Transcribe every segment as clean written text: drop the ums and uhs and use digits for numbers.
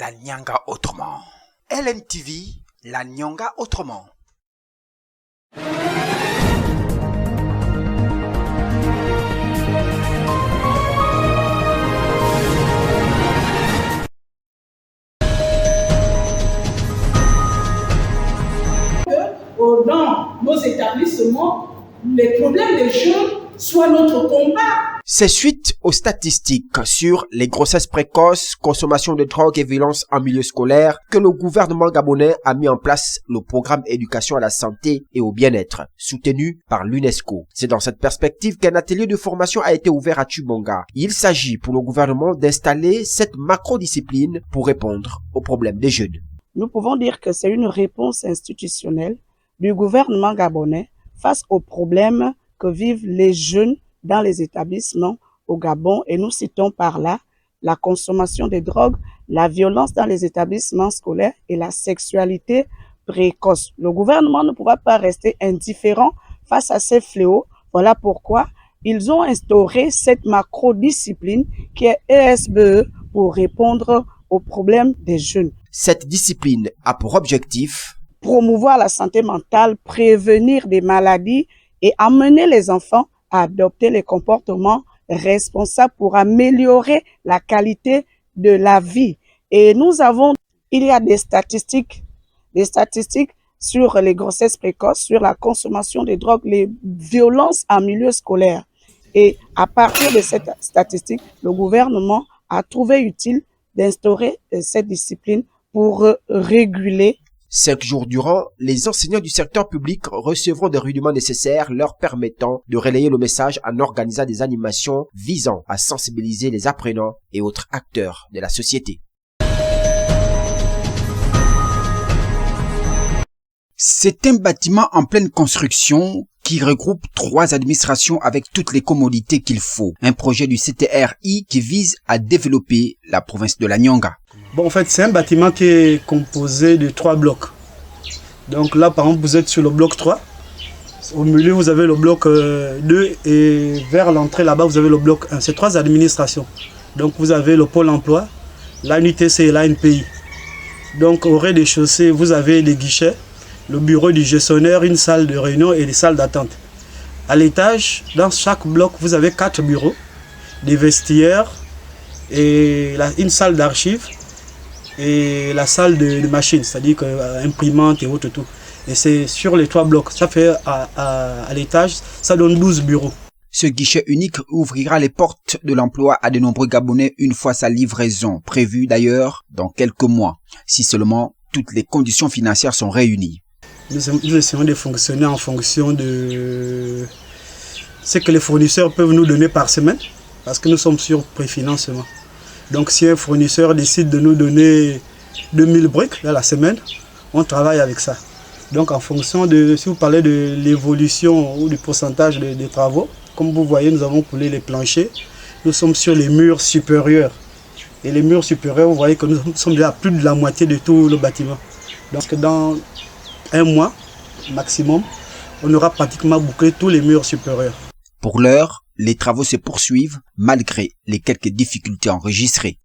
la Nyanga autrement. LNTV, la Nyanga autrement. Dans nos établissements, les problèmes des jeunes soient notre combat. C'est suite aux statistiques sur les grossesses précoces, consommation de drogue et violence en milieu scolaire que le gouvernement gabonais a mis en place le programme éducation à la santé et au bien-être, soutenu par l'UNESCO. C'est dans cette perspective qu'un atelier de formation a été ouvert à Tchibonga. Il s'agit pour le gouvernement d'installer cette macro-discipline pour répondre aux problèmes des jeunes. Nous pouvons dire que c'est une réponse institutionnelle du gouvernement gabonais face aux problèmes que vivent les jeunes dans les établissements au Gabon, et nous citons par là la consommation de drogue, la violence dans les établissements scolaires et la sexualité précoce. Le gouvernement ne pourra pas rester indifférent face à ces fléaux. Voilà pourquoi ils ont instauré cette macro-discipline qui est ESBE pour répondre aux problèmes des jeunes. Cette discipline a pour objectif promouvoir la santé mentale, prévenir des maladies et amener les enfants à adopter les comportements responsables pour améliorer la qualité de la vie. Et il y a des statistiques sur les grossesses précoces, sur la consommation de drogue, les violences en milieu scolaire. Et à partir de cette statistique, le gouvernement a trouvé utile d'instaurer cette discipline pour réguler. 5 jours durant, les enseignants du secteur public recevront des rudiments nécessaires leur permettant de relayer le message en organisant des animations visant à sensibiliser les apprenants et autres acteurs de la société. C'est un bâtiment en pleine construction qui regroupe 3 administrations avec toutes les commodités qu'il faut. Un projet du CTRI qui vise à développer la province de la Nyanga. Bon, en fait, c'est un bâtiment qui est composé de 3 blocs. Donc là, par exemple, vous êtes sur le bloc 3. Au milieu, vous avez le bloc 2 et vers l'entrée là-bas, vous avez le bloc 1. C'est 3 administrations. Donc vous avez le pôle emploi, l'ANUTC et l'ANPI. Donc au rez-de-chaussée, vous avez des guichets, le bureau du gestionnaire, une salle de réunion et des salles d'attente. À l'étage, dans chaque bloc, vous avez 4 bureaux, des vestiaires et une salle d'archives et la salle de machines, c'est-à-dire imprimante et autres tout. Et c'est sur les 3 blocs. Ça fait à l'étage, ça donne 12 bureaux. Ce guichet unique ouvrira les portes de l'emploi à de nombreux Gabonais une fois sa livraison, prévue d'ailleurs dans quelques mois, si seulement toutes les conditions financières sont réunies. Nous essayons de fonctionner en fonction de ce que les fournisseurs peuvent nous donner par semaine, parce que nous sommes sur préfinancement. Donc si un fournisseur décide de nous donner 2000 briques dans la semaine, on travaille avec ça. Donc en fonction de, si vous parlez de l'évolution ou du pourcentage des travaux, comme vous voyez, nous avons coulé les planchers. Nous sommes sur les murs supérieurs. Et les murs supérieurs, vous voyez que nous sommes déjà à plus de la moitié de tout le bâtiment. Donc dans un mois maximum, on aura pratiquement bouclé tous les murs supérieurs. Pour l'heure, les travaux se poursuivent malgré les quelques difficultés enregistrées.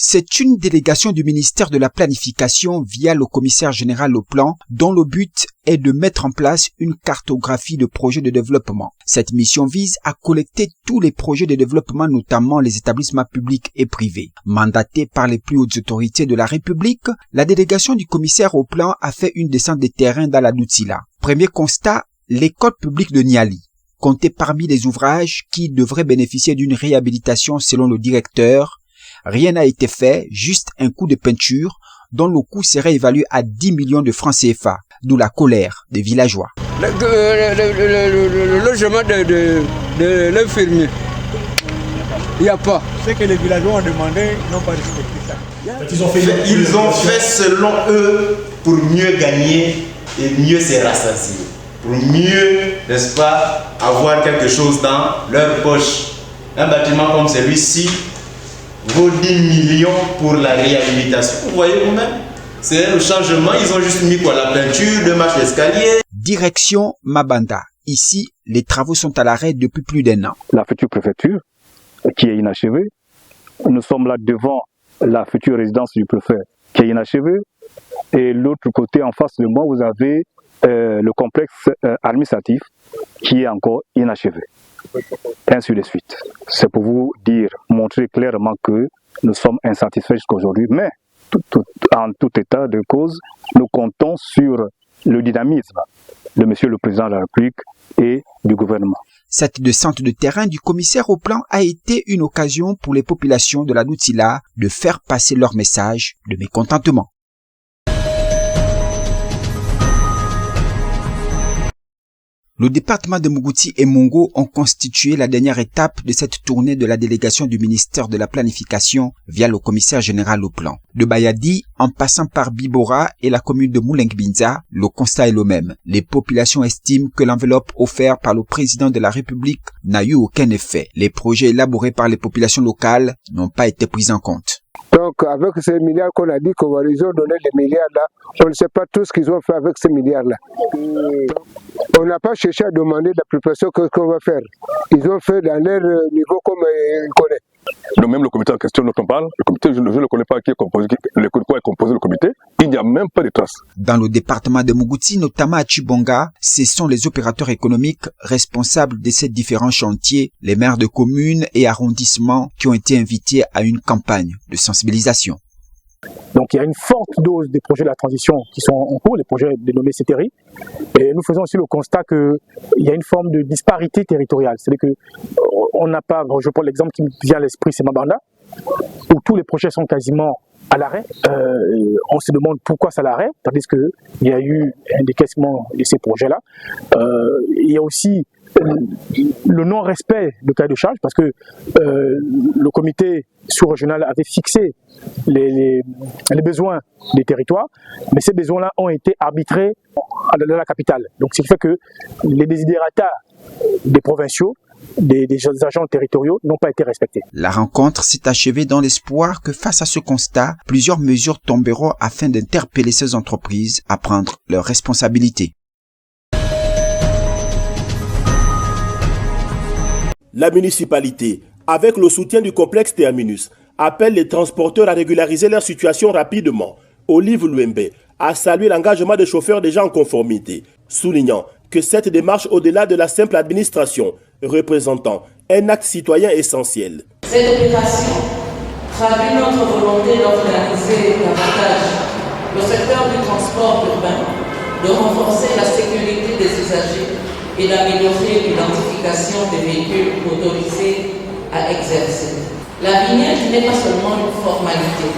C'est une délégation du ministère de la Planification via le commissaire général au plan dont le but est de mettre en place une cartographie de projets de développement. Cette mission vise à collecter tous les projets de développement, notamment les établissements publics et privés. Mandatée par les plus hautes autorités de la République, la délégation du commissaire au plan a fait une descente de terrain dans la Doutsila. Premier constat, l'école publique de Niali, comptée parmi les ouvrages qui devraient bénéficier d'une réhabilitation selon le directeur. Rien n'a été fait, juste un coup de peinture dont le coût serait évalué à 10 millions de francs CFA, d'où la colère des villageois. Le logement de l'infirmier, il n'y a pas. Ce que les villageois ont demandé, ils n'ont pas respecté ça. Ils ont fait selon eux pour mieux gagner et mieux se rassasier. Pour mieux, n'est-ce pas, avoir quelque chose dans leur poche. Un bâtiment comme celui-ci vaut 10 millions pour la réhabilitation. Vous voyez vous-même, c'est le changement. Ils ont juste mis quoi? La peinture, 2 marches d'escalier. Direction Mabanda. Ici, les travaux sont à l'arrêt depuis plus d'1 an. La future préfecture qui est inachevé. Nous sommes là devant la future résidence du préfet qui est inachevée. Et l'autre côté, en face de moi, vous avez le complexe administratif qui est encore inachevé. Ainsi de suite. C'est pour vous dire, montrer clairement que nous sommes insatisfaits jusqu'à aujourd'hui, mais en tout état de cause, nous comptons sur le dynamisme de Monsieur le Président de la République et du gouvernement. Cette descente de terrain du commissaire au plan a été une occasion pour les populations de la Noutila de faire passer leur message de mécontentement. Le département de Mougouti et Mongo ont constitué la dernière étape de cette tournée de la délégation du ministère de la Planification via le commissaire général au plan. De Bayadi, en passant par Bibora et la commune de Moulengbinza, le constat est le même. Les populations estiment que l'enveloppe offerte par le président de la République n'a eu aucun effet. Les projets élaborés par les populations locales n'ont pas été pris en compte. Donc avec ces milliards qu'on a dit qu'on va les donner les milliards là, on ne sait pas tout ce qu'ils ont fait avec ces milliards là. On n'a pas cherché à demander la préparation qu'on va faire. Ils ont fait dans leur niveau comme ils connaissent. Donc même le comité en question dont on parle, le comité, je ne connais pas qui est composé, quoi est composé le comité, il n'y a même pas de traces. Dans le département de Mougouti, notamment à Chibonga, ce sont les opérateurs économiques responsables de ces différents chantiers, les maires de communes et arrondissements qui ont été invités à une campagne de sensibilisation. Donc il y a une forte dose des projets de la transition qui sont en cours, les projets dénommés CETERI. Et nous faisons aussi le constat qu'il y a une forme de disparité territoriale. C'est-à-dire qu'on n'a pas, je prends l'exemple qui me vient à l'esprit, c'est Mabanda, où tous les projets sont quasiment à l'arrêt. On se demande pourquoi c'est à l'arrêt, tandis qu'il y a eu un décaissement de ces projets-là. Il y a aussi le non-respect de cahier de charge, parce que le comité sous-régional avait fixé les besoins des territoires, mais ces besoins-là ont été arbitrés dans la capitale. Donc ce qui fait que les desiderata des provinciaux, des agents territoriaux n'ont pas été respectés. La rencontre s'est achevée dans l'espoir que face à ce constat, plusieurs mesures tomberont afin d'interpeller ces entreprises à prendre leurs responsabilités. La municipalité, avec le soutien du complexe Terminus, appelle les transporteurs à régulariser leur situation rapidement. Olive Luembe a salué l'engagement des chauffeurs déjà en conformité, soulignant que cette démarche au-delà de la simple administration représentant un acte citoyen essentiel. Cette opération traduit notre volonté d'organiser davantage le secteur du transport urbain, de renforcer la sécurité des usagers et d'améliorer l'identification des véhicules autorisés à exercer. La vignette n'est pas seulement une formalité,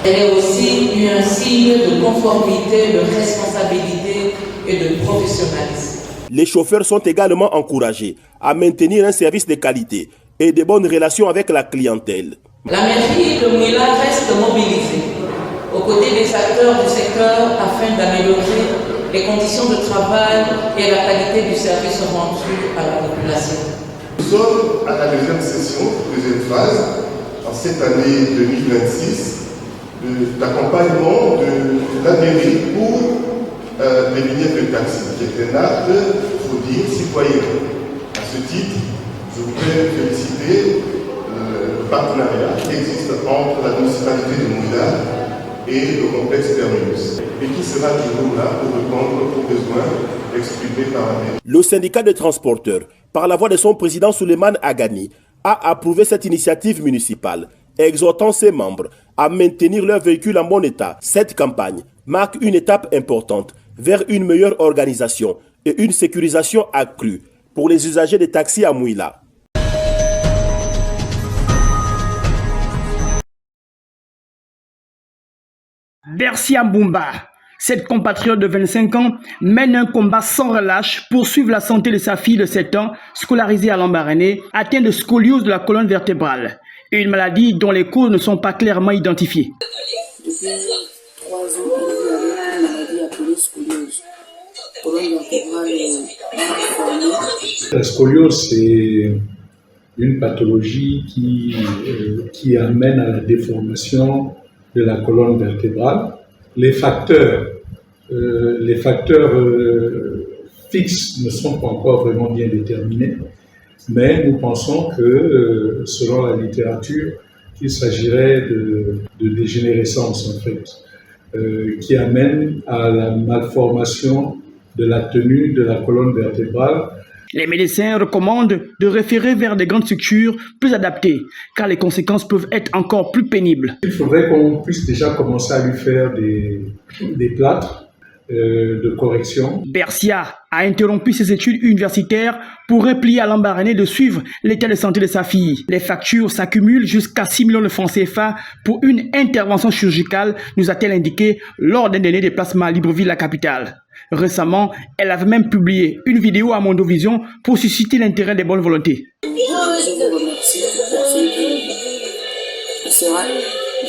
elle est aussi un signe de conformité, de responsabilité et de professionnalisme. Les chauffeurs sont également encouragés à maintenir un service de qualité et de bonnes relations avec la clientèle. La mairie de Mouila reste mobilisée aux côtés des acteurs du secteur afin d'améliorer les conditions de travail et la qualité du service rendu à la population. Nous sommes à la deuxième session, deuxième phase, en cette année 2026, d'accompagnement de la mairie pour les vignettes de taxi, qui est un acte, il faut dire, citoyen. À ce titre, je voudrais féliciter le partenariat qui existe entre la municipalité de Mouila et le complexe Terminus, et qui sera toujours là pour répondre aux besoins exprimés par la mairie. Le syndicat des transporteurs, par la voix de son président Souleymane Agani, a approuvé cette initiative municipale, exhortant ses membres à maintenir leurs véhicules en bon état. Cette campagne marque une étape importante vers une meilleure organisation et une sécurisation accrue pour les usagers des taxis à Mouila. Bercia Mbumba, cette compatriote de 25 ans, mène un combat sans relâche pour suivre la santé de sa fille de 7 ans, scolarisée à Lambaréné, atteinte de scoliose de la colonne vertébrale, une maladie dont les causes ne sont pas clairement identifiées. Depuis 3 ans, il y avait une maladie appelée scoliose. Colonne vertébrale formée. La scoliose, c'est une pathologie qui amène à la déformation de la colonne vertébrale. Les facteurs fixes ne sont pas encore vraiment bien déterminés, mais nous pensons que, selon la littérature, qu'il s'agirait de dégénérescence, en fait, qui amène à la malformation de la tenue de la colonne vertébrale. Les médecins recommandent de référer vers des grandes structures plus adaptées, car les conséquences peuvent être encore plus pénibles. Il faudrait qu'on puisse déjà commencer à lui faire des plâtres de correction. Bercia a interrompu ses études universitaires pour replier à l'Ambaréné de suivre l'état de santé de sa fille. Les factures s'accumulent jusqu'à 6 millions de francs CFA pour une intervention chirurgicale, nous a-t-elle indiqué lors d'un dernier déplacement à Libreville, la capitale. Récemment, elle avait même publié une vidéo à Mondovision pour susciter l'intérêt des bonnes volontés. Je vous remercie pour cette personne qui sera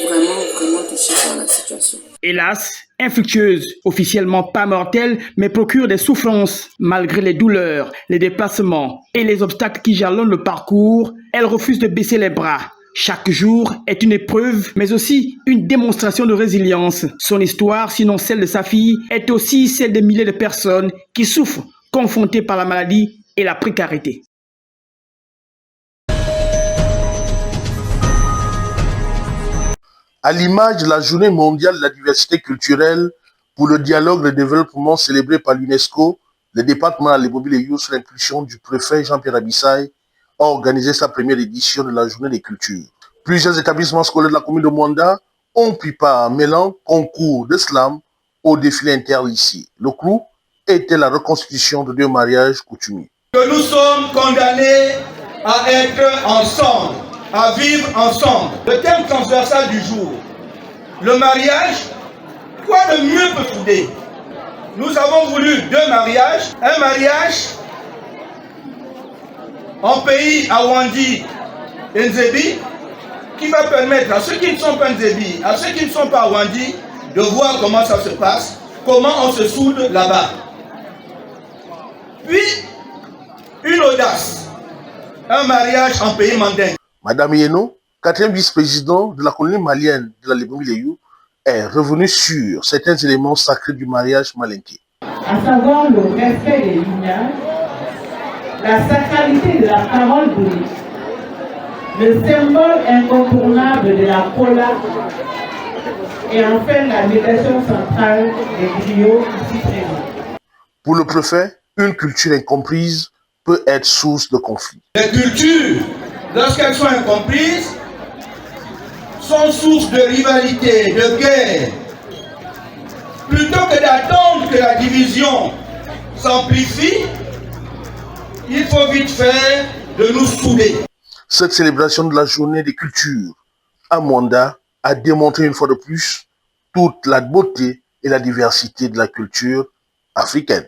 vraiment touchée par la situation. Hélas, infructueuse, officiellement pas mortelle, mais procure des souffrances. Malgré les douleurs, les déplacements et les obstacles qui jalonnent le parcours, elle refuse de baisser les bras. Chaque jour est une épreuve, mais aussi une démonstration de résilience. Son histoire, sinon celle de sa fille, est aussi celle des milliers de personnes qui souffrent, confrontées par la maladie et la précarité. À l'image de la Journée mondiale de la diversité culturelle pour le dialogue et le développement célébrée par l'UNESCO, le département de Libreville sous l'impulsion du préfet Jean-Pierre Abissaï a organisé sa première édition de la Journée des cultures. Plusieurs établissements scolaires de la commune de Mwanda ont pris part, mêlant concours de slam au défilé interlycée. Le clou était la reconstitution de 2 mariages coutumiers. Que nous sommes condamnés à être ensemble, à vivre ensemble. Le thème transversal du jour, le mariage, quoi de mieux peut fonder? Nous avons voulu 2 mariages, un mariage en pays Awandi et Nzebi, qui va permettre à ceux qui ne sont pas Nzebi, à ceux qui ne sont pas Awandi, de voir comment ça se passe, comment on se soude là-bas. Puis, une audace, un mariage en pays mandingue. Madame Yeno, 4e vice-président de la colonie malienne de la Libreville, est revenue sur certains éléments sacrés du mariage malinké. À savoir le respect des lignages, la sacralité de la parole donnée, le symbole incontournable de la cola et enfin la médiation centrale des griots ici présents. Pour le préfet, une culture incomprise peut être source de conflits. Les cultures, lorsqu'elles sont incomprises, sont source de rivalité, de guerre. Plutôt que d'attendre que la division s'amplifie, il faut vite faire de nous souder. Cette célébration de la journée des cultures à Mwanda a démontré une fois de plus toute la beauté et la diversité de la culture africaine.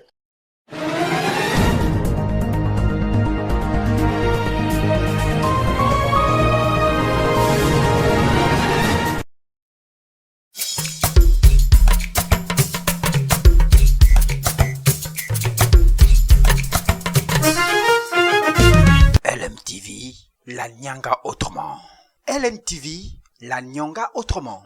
LMTV, la Nyanga autrement. LMTV, la Nyanga autrement.